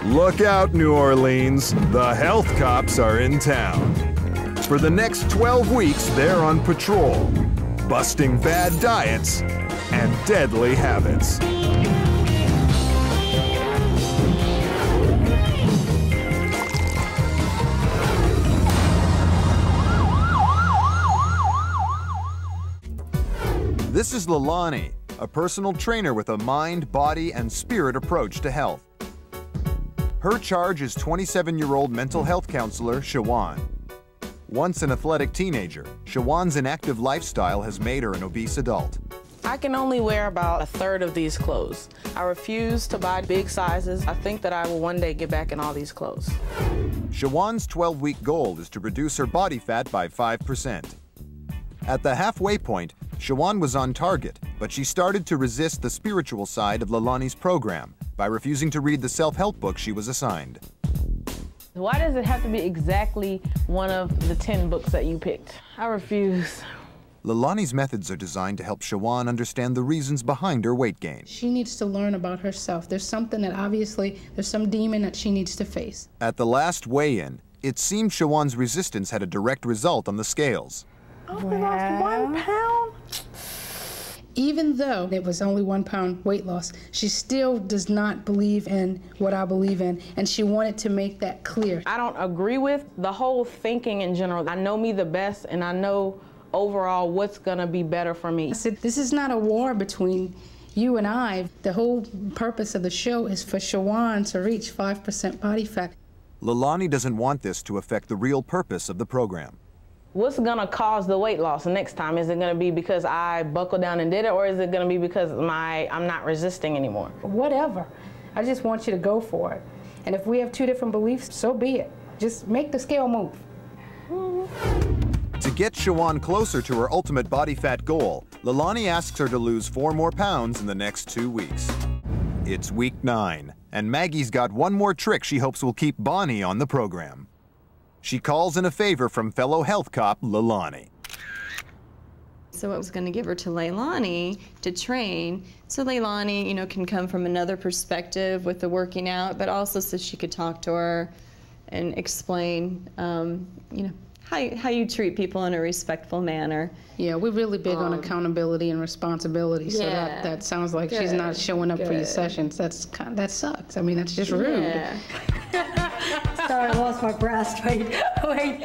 Look out, New Orleans. The health cops are in town. For the next 12 weeks, they're on patrol, busting bad diets and deadly habits. This is Leilani, a personal trainer with a mind, body, and spirit approach to health. Her charge is 27-year-old mental health counselor, Shawan. Once an athletic teenager, Shawan's inactive lifestyle has made her an obese adult. I can only wear about a third of these clothes. I refuse to buy big sizes. I think that I will one day get back in all these clothes. Shawan's 12-week goal is to reduce her body fat by 5%. At the halfway point, Shawan was on target, but she started to resist the spiritual side of Leilani's program by refusing to read the self-help book she was assigned. Why does it have to be exactly one of the 10 books that you picked? I refuse. Leilani's methods are designed to help Shawan understand the reasons behind her weight gain. She needs to learn about herself. There's something that obviously, there's some demon that she needs to face. At the last weigh-in, it seemed Shawan's resistance had a direct result on the scales. Oh, you lost 1 pound? Even though it was only 1 pound weight loss, she still does not believe in what I believe in, and she wanted to make that clear. I don't agree with the whole thinking in general. I know me the best, and I know overall what's gonna be better for me. I said, this is not a war between you and I. The whole purpose of the show is for Shawan to reach 5% body fat. Leilani doesn't want this to affect the real purpose of the program. What's gonna cause the weight loss next time? Is it gonna be because I buckled down and did it, or is it gonna be because I'm not resisting anymore? Whatever. I just want you to go for it. And if we have two different beliefs, so be it. Just make the scale move. To get Shawan closer to her ultimate body fat goal, Leilani asks her to lose 4 more pounds in the next 2 weeks. It's week 9, and Maggie's got one more trick she hopes will keep Bonnie on the program. She calls in a favor from fellow health cop Leilani. So I was going to give her to Leilani to train, so Leilani, you know, can come from another perspective with the working out, but also so she could talk to her and explain, you know, how you treat people in a respectful manner. Yeah, we're really big on accountability and responsibility. So that sounds like she's not showing up for your sessions. That sucks. I mean, that's just rude. Yeah. Sorry, I lost my breast. Wait.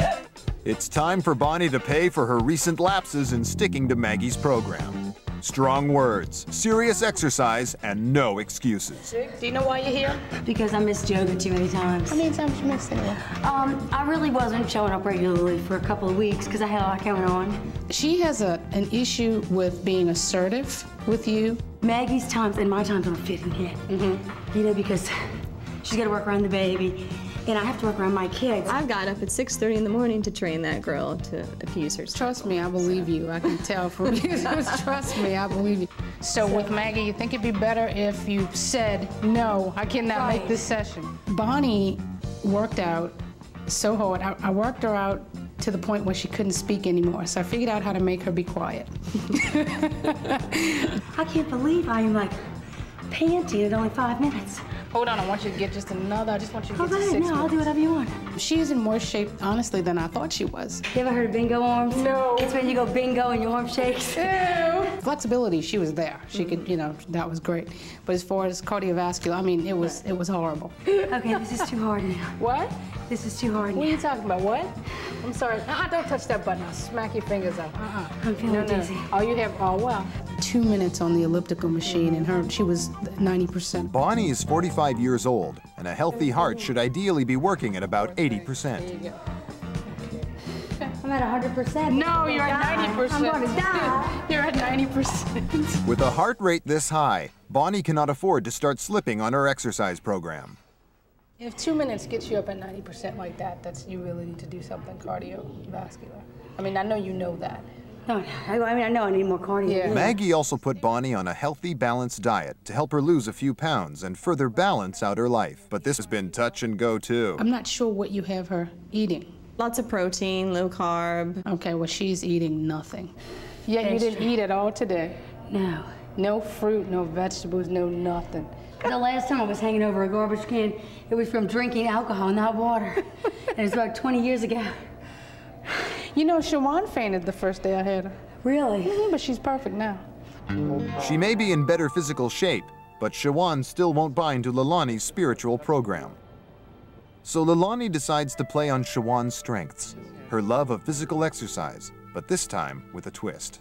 It's time for Bonnie to pay for her recent lapses in sticking to Maggie's program. Strong words, serious exercise, and no excuses. Do you know why you're here? Because I missed yoga too many times. How many times you missed it? I really wasn't showing up regularly for a couple of weeks because I had a lot going on. She has an issue with being assertive with you. Maggie's times and my times don't fit in here. You know, because she's got to work around the baby, and I have to work around my kids. I got up at 6:30 in the morning to train that girl to abuse herself. Trust me, I believe you. I can tell from you. Trust me, I believe you. So with Maggie, you think it'd be better if you said, no, I cannot make this session. Bonnie worked out so hard. I worked her out to the point where she couldn't speak anymore, so I figured out how to make her be quiet. I can't believe I am like panting at only 5 minutes. Hold on, I want you to get just another, I just want you to get go to ahead, 6 minutes. I'll do whatever you want. She's in more shape, honestly, than I thought she was. You ever heard of bingo arms? No. It's when you go bingo and your arm shakes. Ew. Flexibility, she was there. She could, you know, that was great. But as far as cardiovascular, I mean, it was horrible. Okay, this is too hard now. What? This is too hard now. What are you talking about? What? I'm sorry. Don't touch that button. I'll smack your fingers up. I'm feeling dizzy. Oh, you have, oh, wow. 2 minutes on the elliptical machine, and she was 90%. Bonnie is 45 years old, and a healthy heart should ideally be working at about 80%. There you go. I'm at 100%. No, you're at 90%. I'm going to die. You're at 90%. With a heart rate this high, Bonnie cannot afford to start slipping on her exercise program. If 2 minutes gets you up at 90% like that, you really need to do something cardiovascular. I mean, I know you know that. No, I know I need more cardio. Yeah. Maggie also put Bonnie on a healthy, balanced diet to help her lose a few pounds and further balance out her life. But this has been touch and go too. I'm not sure what you have her eating. Lots of protein, low carb. Okay, well, she's eating nothing. Yeah, you didn't eat at all today. No. No fruit, no vegetables, no nothing. The last time I was hanging over a garbage can, it was from drinking alcohol, not water. And it was about 20 years ago. You know, Shawan fainted the first day I had her. Really? But she's perfect now. She may be in better physical shape, but Shawan still won't buy into Leilani's spiritual program. So Leilani decides to play on Shawan's strengths, her love of physical exercise, but this time with a twist.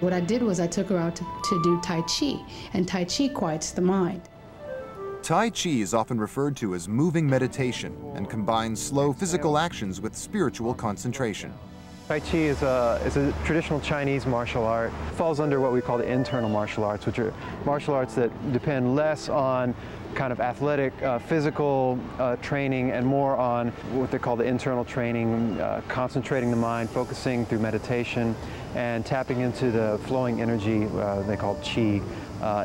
What I did was I took her out to do Tai Chi, and Tai Chi quiets the mind. Tai Chi is often referred to as moving meditation and combines slow physical actions with spiritual concentration. Tai Chi is a traditional Chinese martial art. It falls under what we call the internal martial arts, which are martial arts that depend less on kind of athletic, physical training and more on what they call the internal training, concentrating the mind, focusing through meditation, and tapping into the flowing energy they call Qi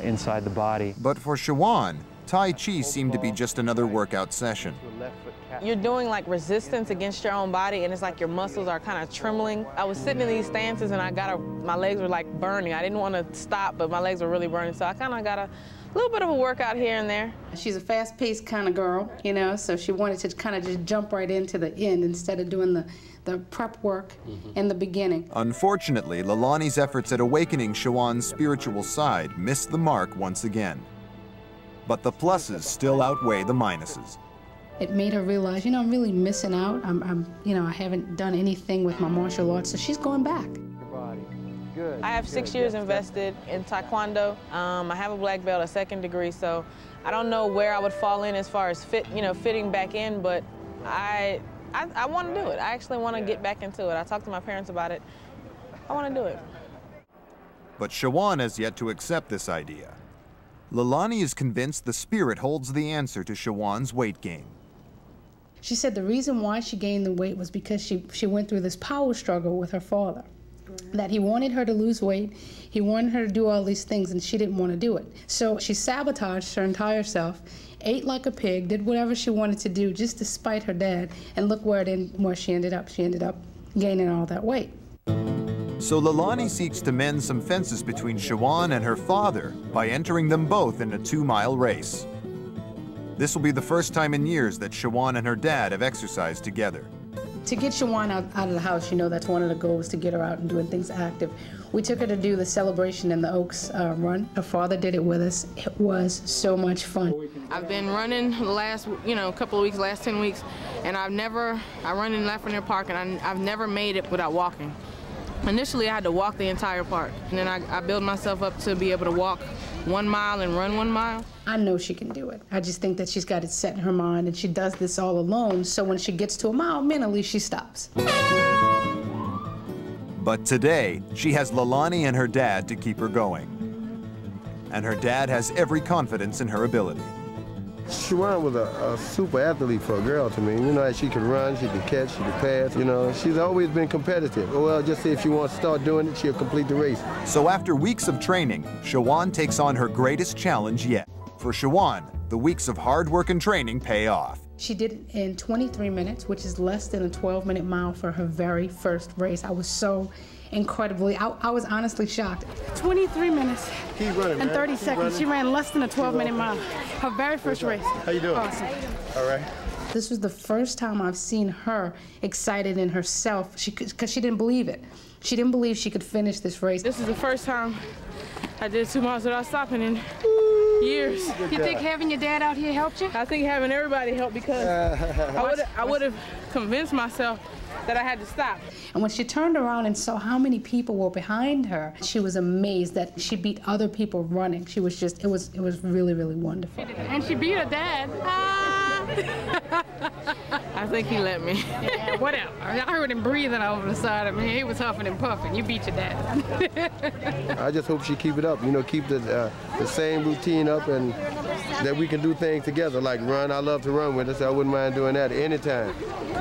inside the body. But for Shawan, Tai Chi seemed to be just another workout session. You're doing like resistance against your own body, and it's like your muscles are kind of trembling. I was sitting in these stances and my legs were like burning. I didn't want to stop, but my legs were really burning, so I kind of got a little bit of a workout here and there. She's a fast-paced kind of girl, you know, so she wanted to kind of just jump right into the end instead of doing the prep work in the beginning. Unfortunately, Leilani's efforts at awakening Shawan's spiritual side missed the mark once again. But the pluses still outweigh the minuses. It made her realize, you know, I'm really missing out. You know, I haven't done anything with my martial arts, so she's going back. I have 6 years invested in Taekwondo. I have a black belt, a second degree, so I don't know where I would fall in as far as fitting back in, but I want to do it. I actually want to get back into it. I talked to my parents about it. I want to do it. But Shawan has yet to accept this idea. Leilani is convinced the spirit holds the answer to Shawan's weight gain. She said the reason why she gained the weight was because she went through this power struggle with her father. That he wanted her to lose weight, he wanted her to do all these things, and she didn't want to do it. So she sabotaged her entire self, ate like a pig, did whatever she wanted to do just to spite her dad, and look where she ended up. She ended up gaining all that weight. So Leilani seeks to mend some fences between Shawan and her father by entering them both in a 2-mile race. This will be the first time in years that Shawan and her dad have exercised together. To get Shawan out of the house, you know, that's one of the goals, to get her out and doing things active. We took her to do the celebration in the Oaks run. Her father did it with us. It was so much fun. I've been running the last, couple of weeks, last 10 weeks, and I run in Lafreniere Park, and I've never made it without walking. Initially, I had to walk the entire park, and then I built myself up to be able to walk 1 mile and run 1 mile. I know she can do it. I just think that she's got it set in her mind, and she does this all alone, so when she gets to a mile, mentally she stops. But today, she has Leilani and her dad to keep her going. And her dad has every confidence in her ability. Shawan was a super athlete for a girl to me. You know, she could run, she could catch, she could pass. You know, she's always been competitive. Well, just say if she wants to start doing it, she'll complete the race. So after weeks of training, Shawan takes on her greatest challenge yet. For Shawan, the weeks of hard work and training pay off. She did it in 23 minutes, which is less than a 12-minute mile for her very first race. I was so incredibly, I was honestly shocked. 23 minutes Keep running, and 30 seconds. She ran less than a 12-minute mile. Her very first race. How you doing? Awesome. All right. This was the first time I've seen her excited in herself, because she didn't believe it. She didn't believe she could finish this race. This is the first time I did 2 miles without stopping in years. You think having your dad out here helped you? I think having everybody helped, because I would have convinced myself that I had to stop. And when she turned around and saw how many people were behind her, she was amazed that she beat other people running. She was just, it was really, really wonderful. And she beat her dad. I think he let me. Yeah, whatever. I heard him breathing over the side of me. He was huffing and puffing. You beat your dad. I just hope she keep it up. You know, keep the same routine up, and that we can do things together, like run. I love to run with her, so I wouldn't mind doing that anytime,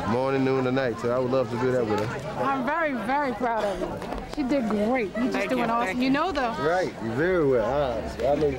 morning, noon, or night. So I would love to do that with her. I'm very, very proud of you. She did great. You're just doing awesome. You know, though. Right, very well. I know.